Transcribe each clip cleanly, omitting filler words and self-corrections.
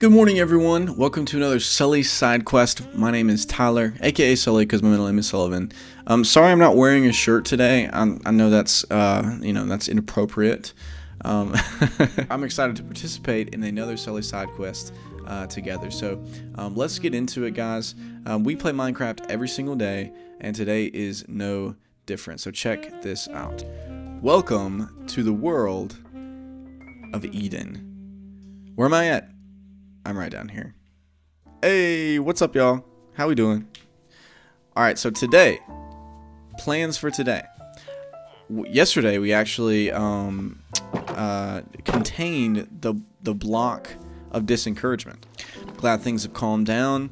Good morning, everyone. Welcome to another Sully side quest. My name is Tyler, aka Sully, because my middle name is Sullivan. Sorry, I'm not wearing a shirt today. I know that's that's inappropriate. I'm excited to participate in another Sully side quest together. So let's get into it, guys. We play Minecraft every single day, and today is no different. So check this out. Welcome to the world of Eden. Where am I at? I'm right down here. Hey, what's up, y'all? How we doing? All right, so today, plans for today. Yesterday, we actually contained the block of disencouragement. Glad things have calmed down.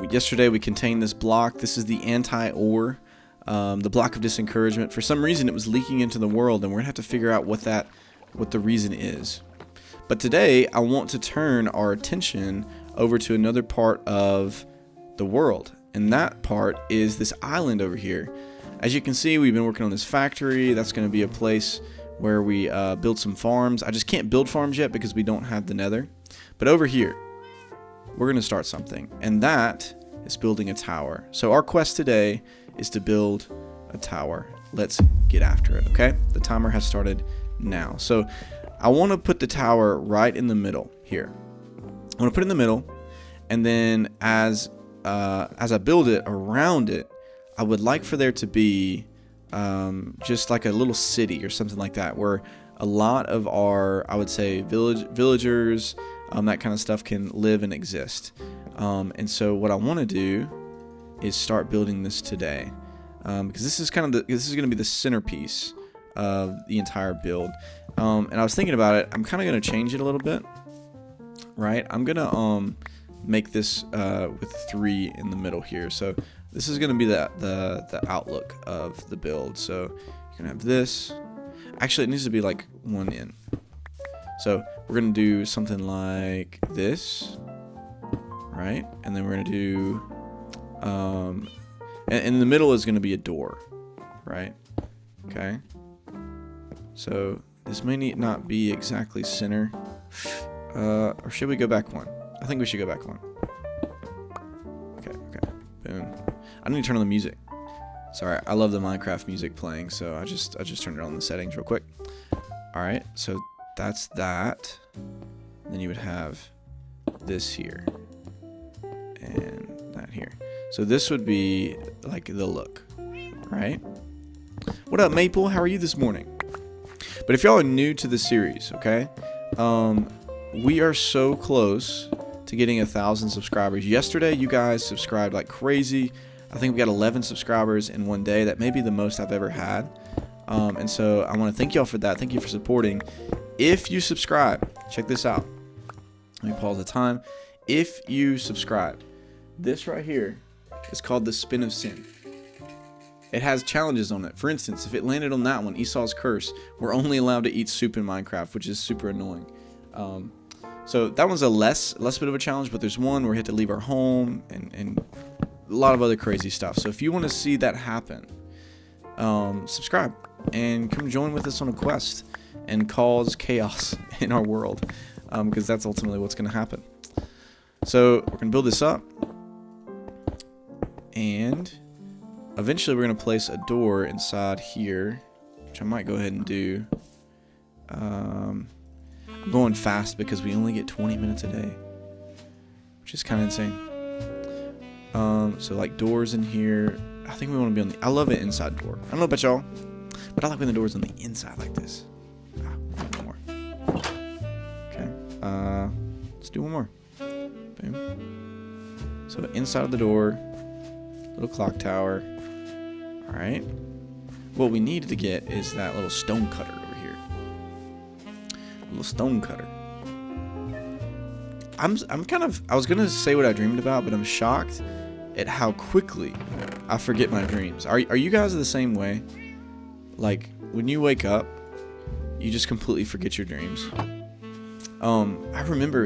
Yesterday, we contained this block. This is the anti-ore, the block of disencouragement. For some reason, it was leaking into the world, and we're gonna have to figure out what the reason is. But today, I want to turn our attention over to another part of the world. And that part is this island over here. As you can see, we've been working on this factory. That's going to be a place where we build some farms. I just can't build farms yet because we don't have the nether. But over here, we're going to start something. And that is building a tower. So our quest today is to build a tower. Let's get after it, okay? The timer has started now. So I want to put the tower right in the middle here. I want to put it in the middle, and then as I build it around it, I would like for there to be just like a little city or something like that, where a lot of our, I would say, villagers, that kind of stuff can live and exist. And so what I want to do is start building this today, because this is going to be the centerpiece of the entire build. And I was thinking about it. I'm kind of going to change it a little bit, right? I'm going to make this with 3 in the middle here. So this is going to be the outlook of the build. So you're going to have this. Actually, it needs to be like 1 in. So we're going to do something like this, right? And then we're going to do, and in the middle is going to be a door, right? Okay. So this may not be exactly center. Or should we go back 1? I think we should go back 1. Okay. Boom. I need to turn on the music. Sorry, I love the Minecraft music playing, so I just turned it on the settings real quick. Alright, so that's that. Then you would have this here. And that here. So this would be like the look. Right? What up, Maple? How are you this morning? But if y'all are new to the series, okay, we are so close to getting 1,000 subscribers. Yesterday, you guys subscribed like crazy. I think we got 11 subscribers in one day. That may be the most I've ever had. And so I want to thank y'all for that. Thank you for supporting. If you subscribe, check this out. Let me pause the time. If you subscribe, this right here is called the Spin of Sin. It has challenges on it. For instance, if it landed on that one, Esau's Curse, we're only allowed to eat soup in Minecraft, which is super annoying. So that one's a less bit of a challenge, but there's one where we have to leave our home and a lot of other crazy stuff. So if you want to see that happen, subscribe and come join with us on a quest and cause chaos in our world, because that's ultimately what's going to happen. So we're going to build this up, and eventually we're going to place a door inside here, which I might go ahead and do. I'm going fast because we only get 20 minutes a day, which is kind of insane. So like doors in here. I think we want to be on the, I love an inside door. I don't know about y'all, but I like when the door's on the inside like this. One more. Okay. Let's do one more. Boom. So inside of the door, little clock tower. All right. What we needed to get is that little stone cutter over here. Little stone cutter. I'm kind of, I was gonna say what I dreamed about, but I'm shocked at how quickly I forget my dreams. Are you guys the same way? Like when you wake up, you just completely forget your dreams. I remember I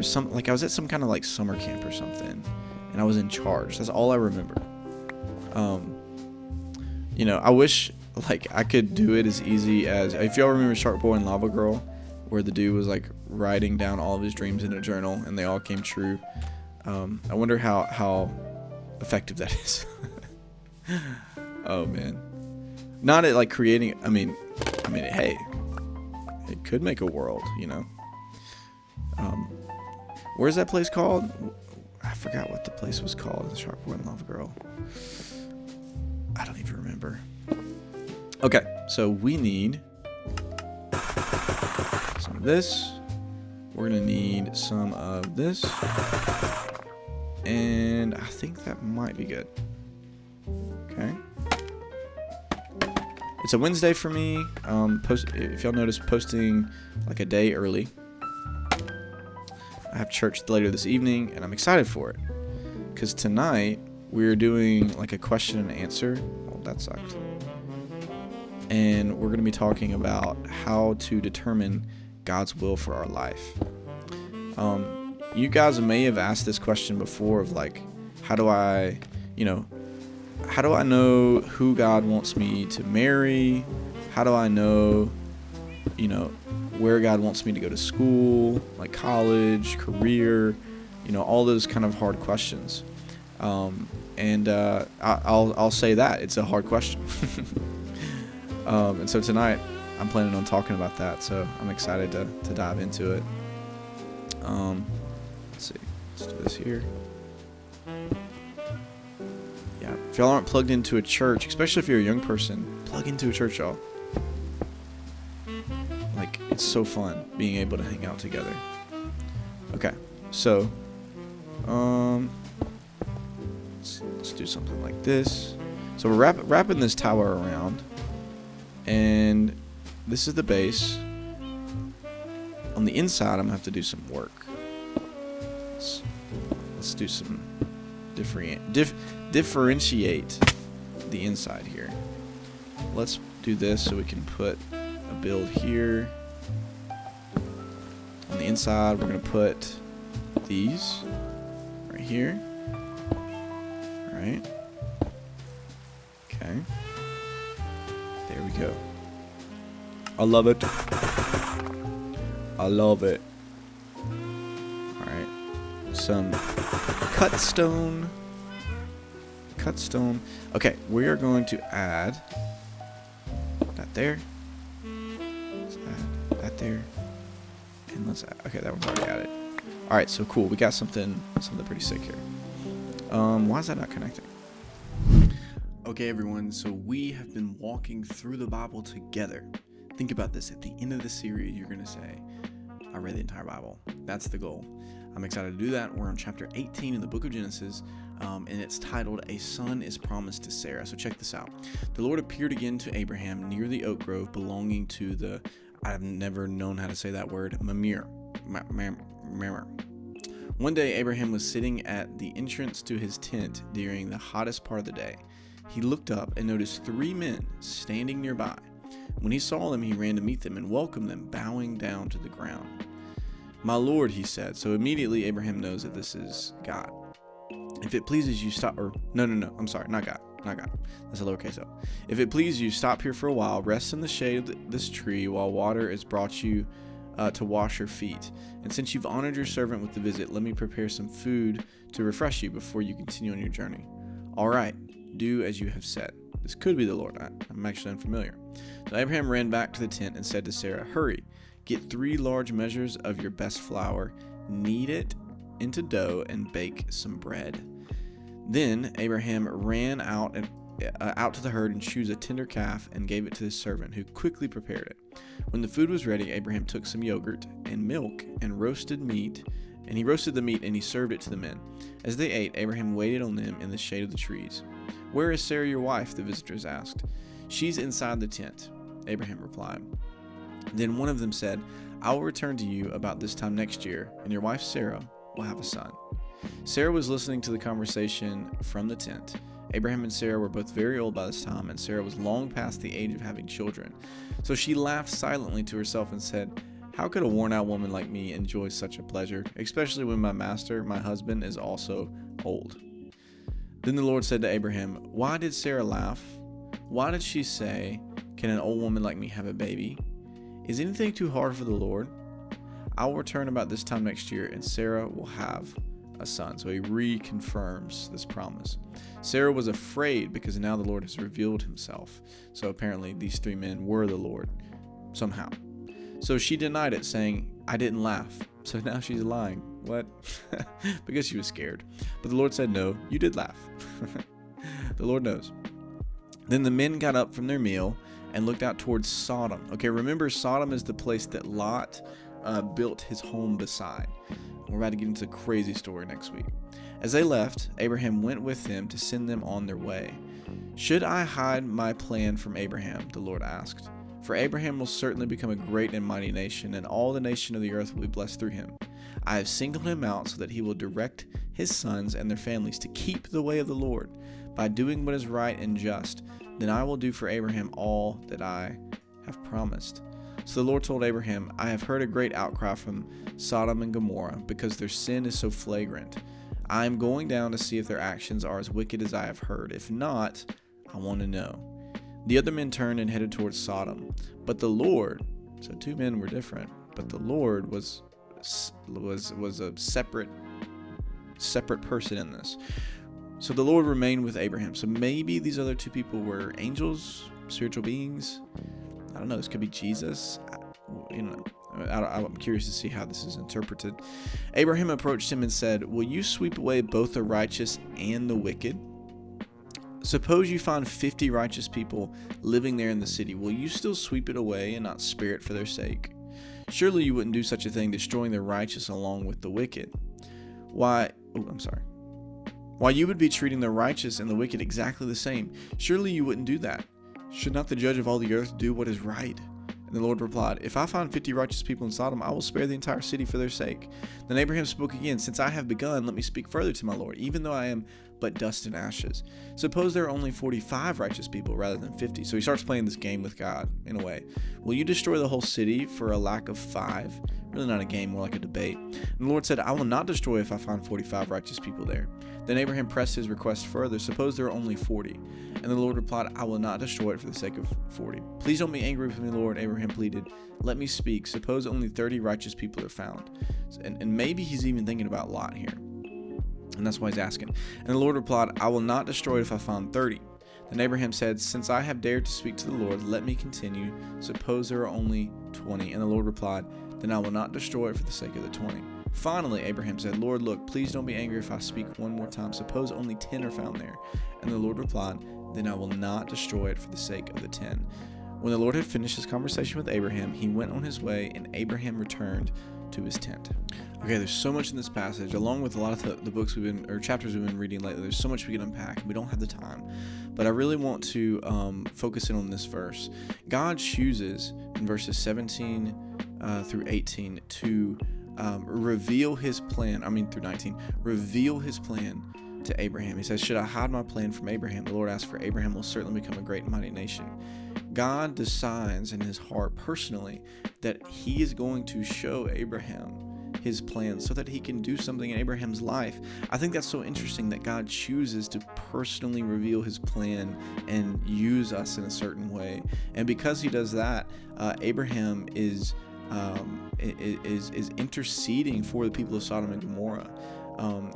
was at some kind of like summer camp or something, and I was in charge. That's all I remember. I wish like I could do it as easy as, if y'all remember Shark Boy and Lava Girl, where the dude was like writing down all of his dreams in a journal and they all came true. I wonder how effective that is. Oh man, not at like creating. I mean, hey, it could make a world, you know. Where's that place called? I forgot what the place was called. The Sharp Boy and Love Girl. I don't even remember. Okay, so we need some of this. We're gonna need some of this, and I think that might be good. Okay. It's a Wednesday for me. If y'all notice, posting like a day early. I have church later this evening, and I'm excited for it. Because tonight, we're doing like a question and answer. Oh, that sucked. And we're going to be talking about how to determine God's will for our life. You guys may have asked this question before of like, how do I know who God wants me to marry? How do I know, where God wants me to go to school, like college, career, all those kind of hard questions. I'll say that it's a hard question. And so tonight I'm planning on talking about that. So I'm excited to dive into it. Let's see. Let's do this here. Yeah. If y'all aren't plugged into a church, especially if you're a young person, plug into a church, y'all. Like, it's so fun being able to hang out together. Okay, so let's do something like this. So we're wrapping this tower around, and this is the base. On the inside, I'm gonna have to do some work. Let's do some differentiate the inside here. Let's do this so we can put a build here. On the inside, we're going to put these right here. All right. Okay. There we go. I love it. I love it. All right. Some cut stone. Okay, we are going to add that there. Let's add that there. And let's add, okay, that one's already added. All right, so cool. We got something pretty sick here. Why is that not connecting? Okay, everyone. So we have been walking through the Bible together. Think about this. At the end of the series, you're going to say, I read the entire Bible. That's the goal. I'm excited to do that. We're on chapter 18 in the book of Genesis, and it's titled, A Son is Promised to Sarah. So check this out. The Lord appeared again to Abraham near the oak grove belonging to the, I've never known how to say that word, Mamre. One day, Abraham was sitting at the entrance to his tent during the hottest part of the day. He looked up and noticed 3 men standing nearby. When he saw them, he ran to meet them and welcomed them, bowing down to the ground. My Lord, he said. So immediately Abraham knows that this is God. If it pleases you, stop. Or no. I'm sorry, not God. That's a lowercase o. If it pleases you, stop here for a while. Rest in the shade of this tree while water is brought you to wash your feet. And since you've honored your servant with the visit, let me prepare some food to refresh you before you continue on your journey. All right, do as you have said. This could be the Lord. I'm actually unfamiliar. So Abraham ran back to the tent and said to Sarah, hurry. Get 3 large measures of your best flour, knead it into dough, and bake some bread. Then Abraham ran out to the herd and chose a tender calf and gave it to his servant, who quickly prepared it. When the food was ready, Abraham took some yogurt and milk and roasted the meat, and he served it to the men. As they ate, Abraham waited on them in the shade of the trees. Where is Sarah, your wife? The visitors asked. She's inside the tent, Abraham replied. Then one of them said, I will return to you about this time next year, and your wife Sarah will have a son. Sarah was listening to the conversation from the tent. Abraham and Sarah were both very old by this time, and Sarah was long past the age of having children. So she laughed silently to herself and said, how could a worn-out woman like me enjoy such a pleasure, especially when my master, my husband, is also old? Then the Lord said to Abraham, why did Sarah laugh? Why did she say, can an old woman like me have a baby? Is anything too hard for the Lord? I will return about this time next year, and Sarah will have a son. So he reconfirms this promise. Sarah was afraid because now the Lord has revealed himself. So apparently these 3 men were the Lord somehow. So she denied it, saying, I didn't laugh. So now she's lying. What? Because she was scared. But the Lord said, no, you did laugh. The Lord knows. Then the men got up from their meal and looked out towards Sodom. Okay, remember, Sodom is the place that Lot built his home beside. We're about to get into a crazy story next week. As they left, Abraham went with them to send them on their way. Should I hide my plan from Abraham? The Lord asked. For Abraham will certainly become a great and mighty nation, and all the nation of the earth will be blessed through him. I have singled him out so that he will direct his sons and their families to keep the way of the Lord by doing what is right and just. Then I will do for Abraham all that I have promised. So the Lord told Abraham, I have heard a great outcry from Sodom and Gomorrah because their sin is so flagrant. I am going down to see if their actions are as wicked as I have heard. If not, I want to know. The other men turned and headed towards Sodom. But the Lord, so 2 men were different, but the Lord was a separate person in this. So the Lord remained with Abraham. So maybe these other 2 people were angels, spiritual beings. I don't know. This could be Jesus. I'm curious to see how this is interpreted. Abraham approached him and said, will you sweep away both the righteous and the wicked? Suppose you find 50 righteous people living there in the city. Will you still sweep it away and not spare it for their sake? Surely you wouldn't do such a thing, destroying the righteous along with the wicked. Why you would be treating the righteous and the wicked exactly the same. Surely you wouldn't do that. Should not the judge of all the earth do what is right? And the Lord replied, if I find 50 righteous people in Sodom, I will spare the entire city for their sake. Then Abraham spoke again, since I have begun, let me speak further to my Lord, even though I am but dust and ashes. Suppose there are only 45 righteous people rather than 50. So he starts playing this game with God, in a way. Will you destroy the whole city for a lack of 5? Really not a game, more like a debate. And the Lord said, I will not destroy if I find 45 righteous people there. Then Abraham pressed his request further. Suppose there are only 40. And the Lord replied, I will not destroy it for the sake of 40. Please don't be angry with me, Lord. Abraham pleaded, let me speak. Suppose only 30 righteous people are found. And maybe he's even thinking about Lot here. And that's why he's asking. And the Lord replied, I will not destroy it if I find 30. Then Abraham said, since I have dared to speak to the Lord, let me continue. Suppose there are only 20. And the Lord replied, then I will not destroy it for the sake of the 20. Finally, Abraham said, Lord, look, please don't be angry if I speak one more time. Suppose only 10 are found there. And the Lord replied, then I will not destroy it for the sake of the 10. When the Lord had finished his conversation with Abraham, he went on his way, and Abraham returned to his tent. Okay, there's so much in this passage, along with a lot of the books chapters we've been reading lately. There's so much we can unpack. We don't have the time, but I really want to focus in on this verse. God chooses in verses 17 through 18 to reveal his plan. Through 19, reveal his plan to Abraham. He says, should I hide my plan from Abraham? The Lord asked, for Abraham will certainly become a great and mighty nation. God decides in his heart personally that he is going to show Abraham his plan so that he can do something in Abraham's life. I think that's so interesting that God chooses to personally reveal his plan and use us in a certain way. And because he does that, Abraham is interceding for the people of Sodom and Gomorrah.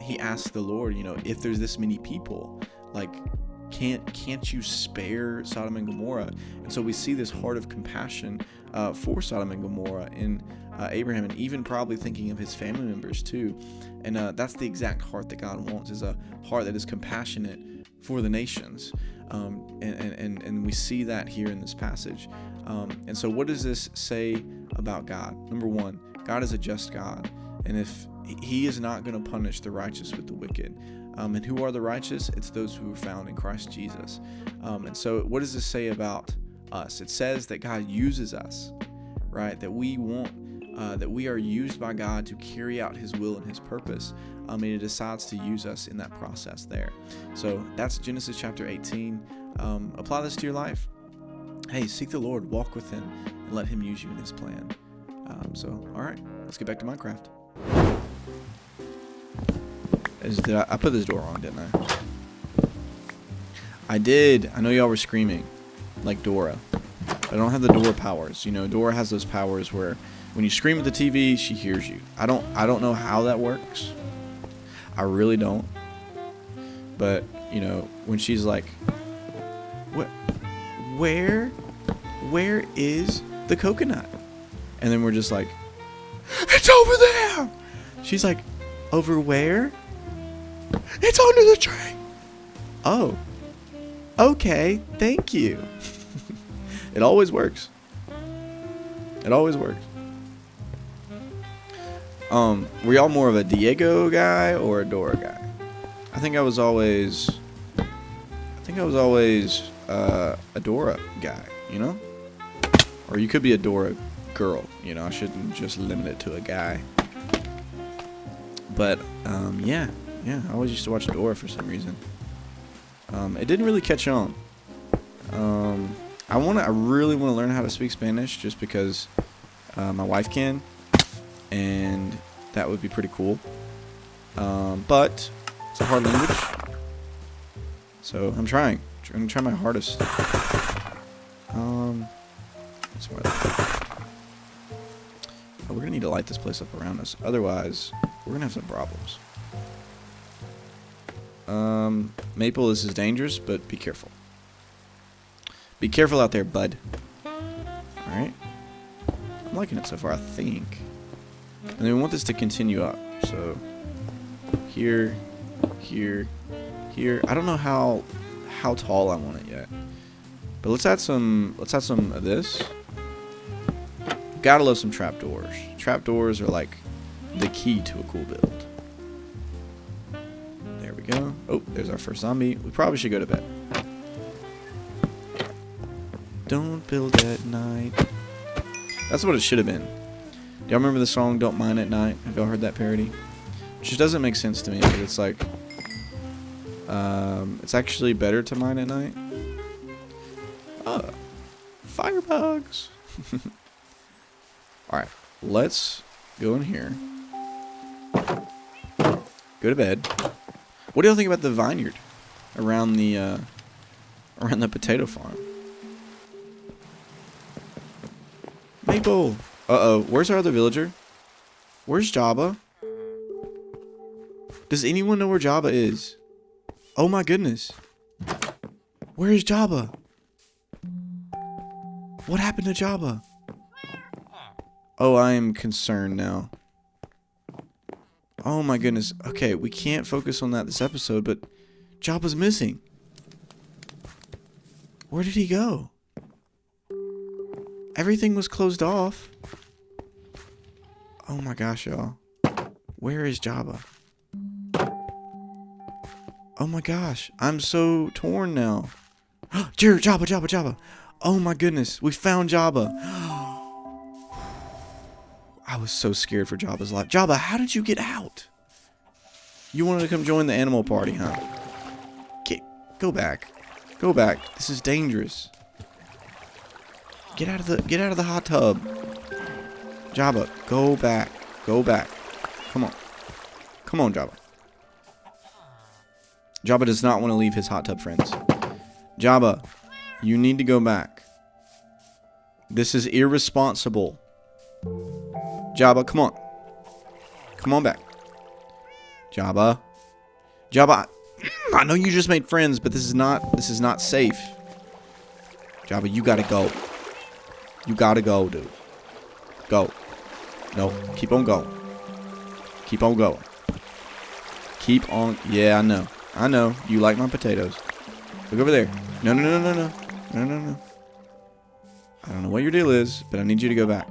He asked the Lord, if there's this many people, can't you spare Sodom and Gomorrah? And so we see this heart of compassion for Sodom and Gomorrah in Abraham, and even probably thinking of his family members too. And that's the exact heart that God wants, is a heart that is compassionate for the nations. And we see that here in this passage. And so what does this say about God? Number one, God is a just God. And if he is not going to punish the righteous with the wicked. And who are the righteous? It's those who are found in Christ Jesus. And so what does this say about us? It says that God uses us, right? That we are used by God to carry out his will and his purpose. And he decides to use us in that process there. So that's Genesis chapter 18. Apply this to your life. Hey, seek the Lord, walk with him, and let him use you in his plan. All right, let's get back to Minecraft. I put this door on, didn't I? I did. I know y'all were screaming like Dora. But I don't have the Dora powers. Dora has those powers where When you scream at the TV, she hears you. I don't know how that works. I really don't. But, you know, when she's like, where is the coconut? And then we're just like, it's over there. She's like, over where? It's under the tree. Oh, okay, thank you. It always works. It always works. Were y'all more of a Diego guy or a Dora guy? I think I was always a Dora guy, you know? Or you could be a Dora girl, you know? I shouldn't just limit it to a guy. But, yeah, I always used to watch Dora for some reason. It didn't really catch on. I really want to learn how to speak Spanish just because my wife can, and that would be pretty cool. But it's a hard language, so I'm trying. I'm gonna try my hardest. We're gonna need to light this place up around us, otherwise we're gonna have some problems. Maple, this is dangerous, but be careful. Be careful out there, bud. Alright. I'm liking it so far, I think. And then we want this to continue up. So, here, here, here. I don't know how tall I want it yet. But let's add some of this. Gotta love some trapdoors. Trapdoors are like the key to a cool build. There we go. Oh, there's our first zombie. We probably should go to bed. Don't build at night. That's what it should have been. Do y'all remember the song Don't Mine at Night? Have y'all heard that parody? Which just doesn't make sense to me, but it's like it's actually better to mine at night. Firebugs. Alright, let's go in here. Go to bed. What do y'all think about the vineyard around the potato farm? Maple. Uh-oh. Where's our other villager? Where's Jabba? Does anyone know where Jabba is? Oh my goodness. Where is Jabba? What happened to Jabba? Oh, I am concerned now. Oh my goodness. Okay, we can't focus on that this episode, but Jabba's missing. Where did he go? Everything was closed off. Oh my gosh, y'all. Where is Jabba? Oh my gosh. I'm so torn now. Jabba. Oh my goodness. We found Jabba. I was so scared for Jabba's life. Jabba, how did you get out? You wanted to come join the animal party, huh? Go back. Go back. This is dangerous. Get out of the hot tub. Jabba, go back. Go back. Come on. Come on, Jabba. Jabba does not want to leave his hot tub friends. Jabba, you need to go back. This is irresponsible. Jabba, come on. Come on back. Jabba. Jabba, I know you just made friends, but this is not safe. Jabba, you gotta go. You gotta go, dude. Go. No, keep on going. Keep on going. Keep on. Yeah, I know. I know. You like my potatoes. Look over there. No. No. I don't know what your deal is, but I need you to go back.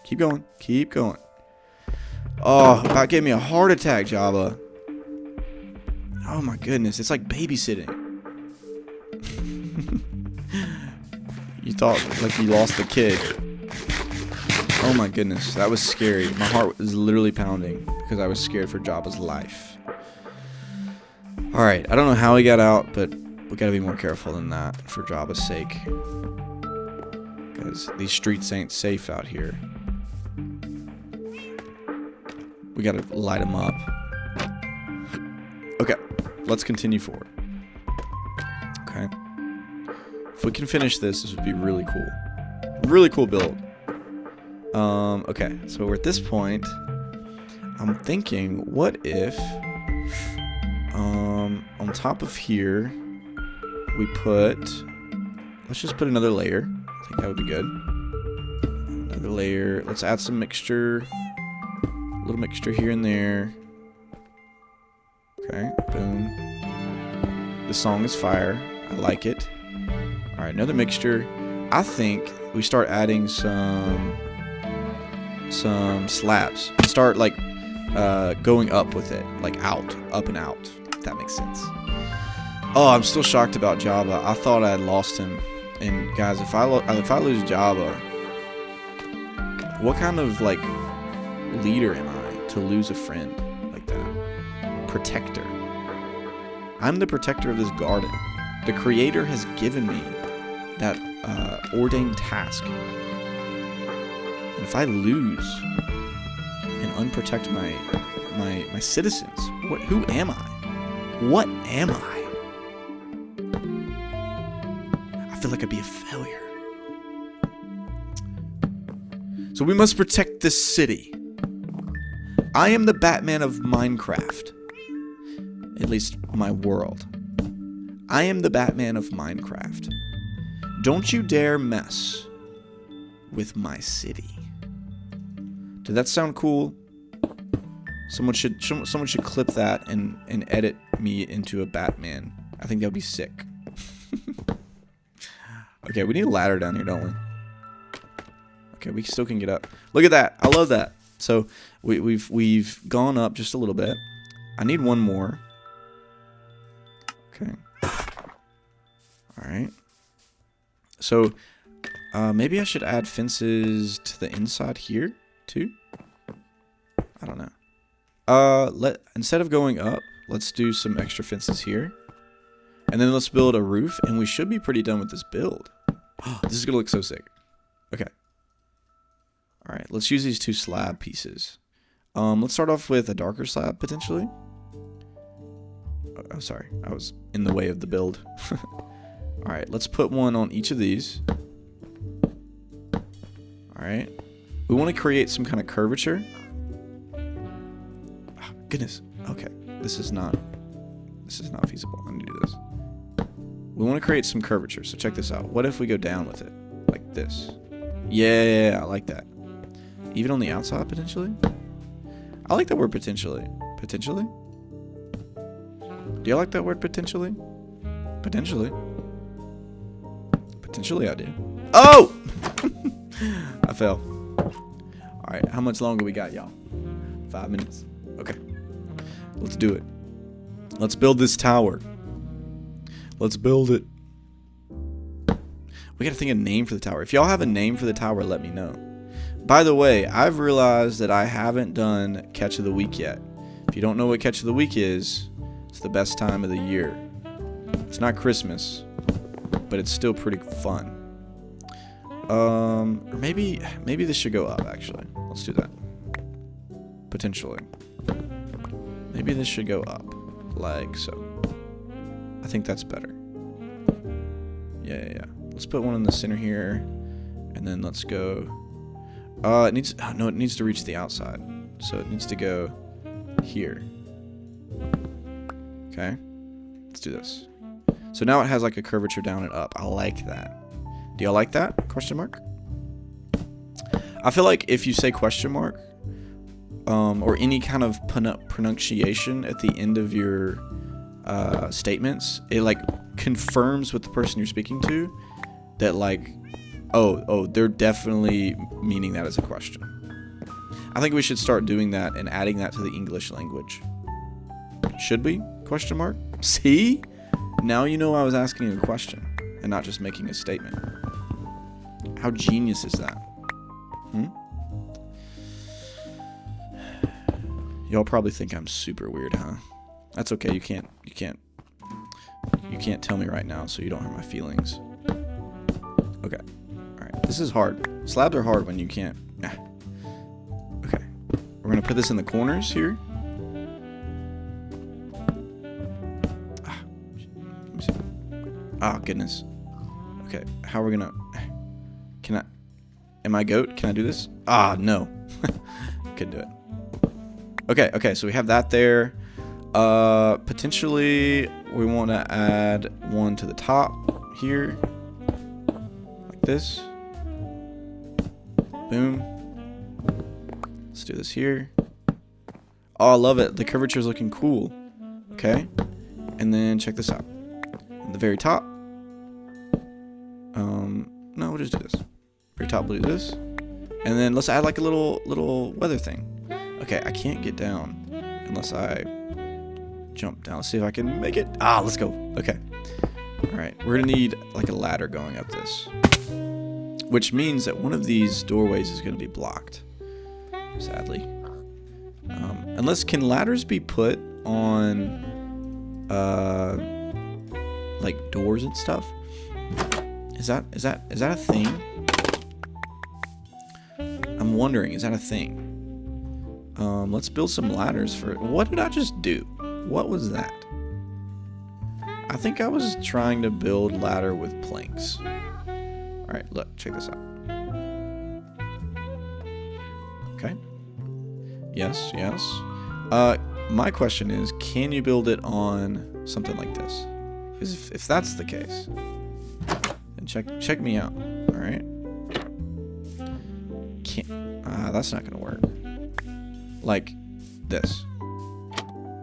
Keep going. Keep going. Oh, about gave me a heart attack, Jabba. Oh my goodness. It's like babysitting. You thought like you lost the kid. Oh my goodness. That was scary. My heart was literally pounding because I was scared for Jabba's life. Alright. I don't know how he got out, but we gotta be more careful than that for Jabba's sake. Because these streets ain't safe out here. We gotta light them up. Okay, let's continue forward. Okay. If we can finish this, this would be really cool. Really cool build. Okay, so we're at this point. I'm thinking, what if, on top of here, we put, let's just put another layer. I think that would be good. Another layer. Let's add some mixture. A little mixture here and there. Okay, boom. The song is fire. I like it. Alright, another mixture. I think we start adding some slabs. Start like going up with it, like out, up and out, if that makes sense. Oh, I'm still shocked about Jabba. I thought I had lost him. And guys, if I lose Jabba, what kind of like leader am I to lose a friend like that? Protector. I'm the protector of this garden. The Creator has given me that ordained task. And if I lose and unprotect my citizens, who am I? What am I? I feel like I'd be a failure. So we must protect this city. I am the Batman of Minecraft. At least my world. I am the Batman of Minecraft. Don't you dare mess with my city. Did that sound cool? Someone should clip that and edit me into a Batman. I think that would be sick. Okay, we need a ladder down here, don't we? Okay, we still can get up. Look at that. I love that. So we've gone up just a little bit. I need one more. Okay. All right. So maybe I should add fences to the inside here too. I don't know. Instead of going up, let's do some extra fences here. And then let's build a roof, and we should be pretty done with this build. This is gonna look so sick. Okay. All right, let's use these two slab pieces. Let's start off with a darker slab potentially. Oh, sorry, I was in the way of the build. All right, let's put one on each of these. All right, we want to create some kind of curvature. Oh, goodness. Okay, this is not feasible. I need to do this. We want to create some curvature. So check this out. What if we go down with it like this? Yeah, I like that. Even on the outside potentially. I like that word potentially. Potentially. Do you like that word potentially? Potentially. Potentially I do. Oh! I fell. Alright, how much longer we got, y'all? 5 minutes. Okay. Let's do it. Let's build this tower. Let's build it. We gotta think of a name for the tower. If y'all have a name for the tower, let me know. By the way, I've realized that I haven't done Catch of the Week yet. If you don't know what Catch of the Week is, it's the best time of the year. It's not Christmas, but it's still pretty fun. Or maybe this should go up, actually. Let's do that. Potentially. Maybe this should go up, like so. I think that's better. Yeah. Let's put one in the center here, and then let's go. It needs to reach the outside, so it needs to go here. Okay, let's do this. So now it has like a curvature down and up. I like that. Do y'all like that? Question mark. I feel like if you say question mark, or any kind of pronunciation at the end of your statements, it like confirms with the person you're speaking to that like, oh, they're definitely meaning that as a question. I think we should start doing that and adding that to the English language. Should we? Question mark. See? Now you know I was asking a question and not just making a statement. How genius is that? Y'all probably think I'm super weird, huh? That's okay. You can't tell me right now, so you don't hurt my feelings. Okay. All right. This is hard. Slabs are hard when you can't. Okay. We're gonna put this in the corners here. Let me see. Oh goodness. Okay. How are we gonna? Can I? Am I goat? Can I do this? Ah, no. Couldn't do it. Okay, so we have that there. Potentially, we want to add one to the top here. Like this. Boom. Let's do this here. Oh, I love it. The curvature is looking cool. Okay. And then check this out. At the very top. No, we'll just do this. Very top, we'll do this. And then let's add like a little weather thing. Okay, I can't get down unless I jump down. Let's see if I can make it. Ah, let's go. Okay. All right, we're gonna need like a ladder going up this, which means that one of these doorways is gonna be blocked. Sadly. Unless, can ladders be put on like doors and stuff? Is that a thing? I'm wondering, is that a thing? Let's build some ladders for it. What did I just do? What was that? I think I was trying to build ladder with planks. Alright, look, check this out. Okay. Yes. My question is, can you build it on something like this? Because if that's the case, then check me out. Alright. That's not gonna work. Like this.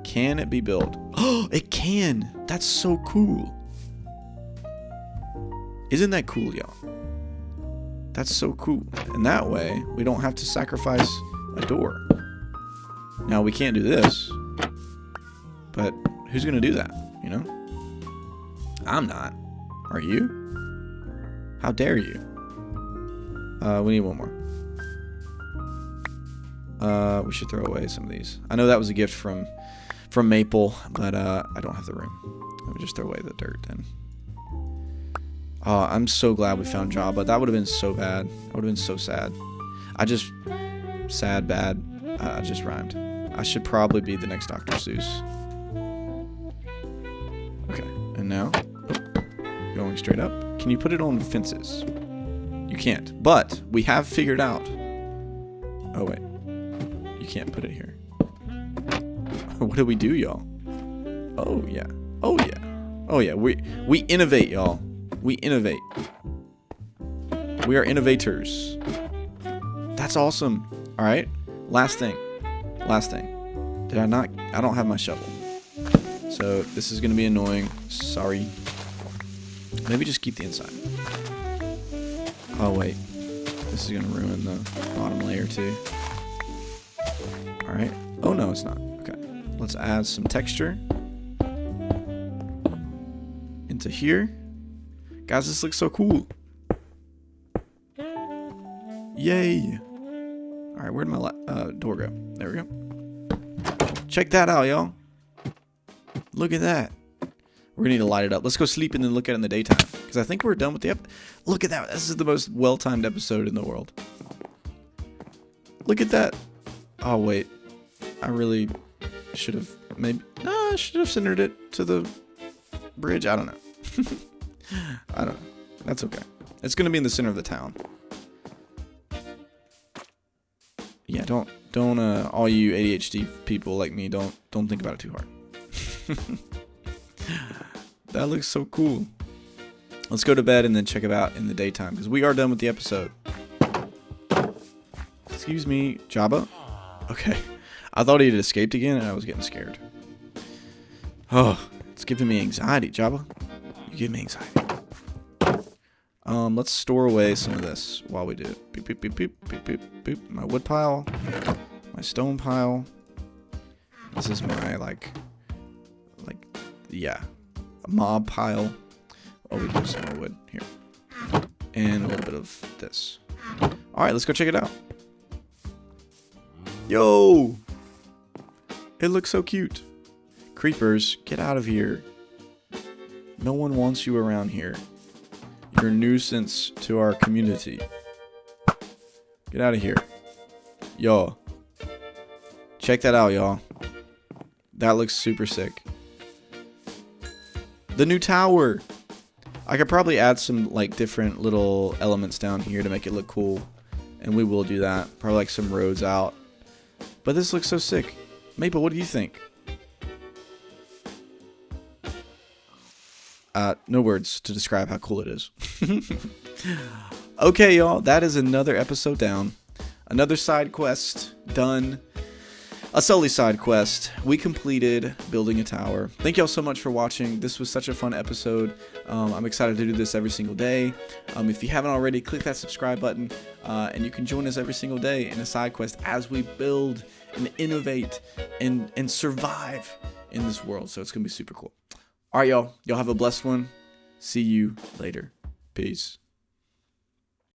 Can it be built? Oh, it can! That's so cool. Isn't that cool, y'all? That's so cool. And that way, we don't have to sacrifice a door. Now, we can't do this. But who's gonna do that, you know? I'm not. Are you? How dare you? We need one more. We should throw away some of these. I know that was a gift from Maple, but I don't have the room. Let me just throw away the dirt then. Oh, I'm so glad we found Jabba. That would have been so bad. I would have been so sad. I just rhymed. I should probably be the next Dr. Seuss. Okay, and now going straight up. Can you put it on fences? You can't, but we have figured out. Oh wait. You can't put it here. What do we do, y'all? Oh yeah. We innovate, y'all. We innovate. We are innovators. That's awesome. All right. Last thing. Did I not? I don't have my shovel. So this is gonna be annoying. Sorry. Maybe just keep the inside. Oh wait. This is gonna ruin the bottom layer too. Alright. Oh no, it's not. Okay. Let's add some texture into here. Guys, this looks so cool. Yay. Alright, where'd my door go? There we go. Check that out, y'all. Look at that. We're gonna need to light it up. Let's go sleep and then look at it in the daytime. Because I think we're done with the Look at that. This is the most well-timed episode in the world. Look at that. Oh, wait. I really should have I should have centered it to the bridge. I don't know. I don't know. That's okay. It's going to be in the center of the town. Yeah, don't all you ADHD people like me, don't think about it too hard. That looks so cool. Let's go to bed and then check it out in the daytime, because we are done with the episode. Excuse me, Jabba? Okay. I thought he had escaped again, and I was getting scared. Oh, it's giving me anxiety, Jabba. You give me anxiety. Let's store away some of this while we do it. Boop, boop, boop, boop, boop, boop, boop. My wood pile. My stone pile. This is my, yeah, a mob pile. Oh, we have some more wood here. And a little bit of this. Alright, let's go check it out. Yo! It looks so cute. Creepers, get out of here. No one wants you around here. You're a nuisance to our community. Get out of here. Yo. Check that out, y'all. That looks super sick. The new tower. I could probably add some different little elements down here to make it look cool. and we will do that. Probably like some roads out. But this looks so sick. Maple, what do you think? No words to describe how cool it is. Okay, y'all, that is another episode down. Another side quest done. A Sully side quest. We completed building a tower. Thank y'all so much for watching. This was such a fun episode. I'm excited to do this every single day. If you haven't already, click that subscribe button, and you can join us every single day in a side quest as we build and innovate and survive in this world. So it's gonna be super cool. All right, y'all. Y'all have a blessed one. See you later. Peace.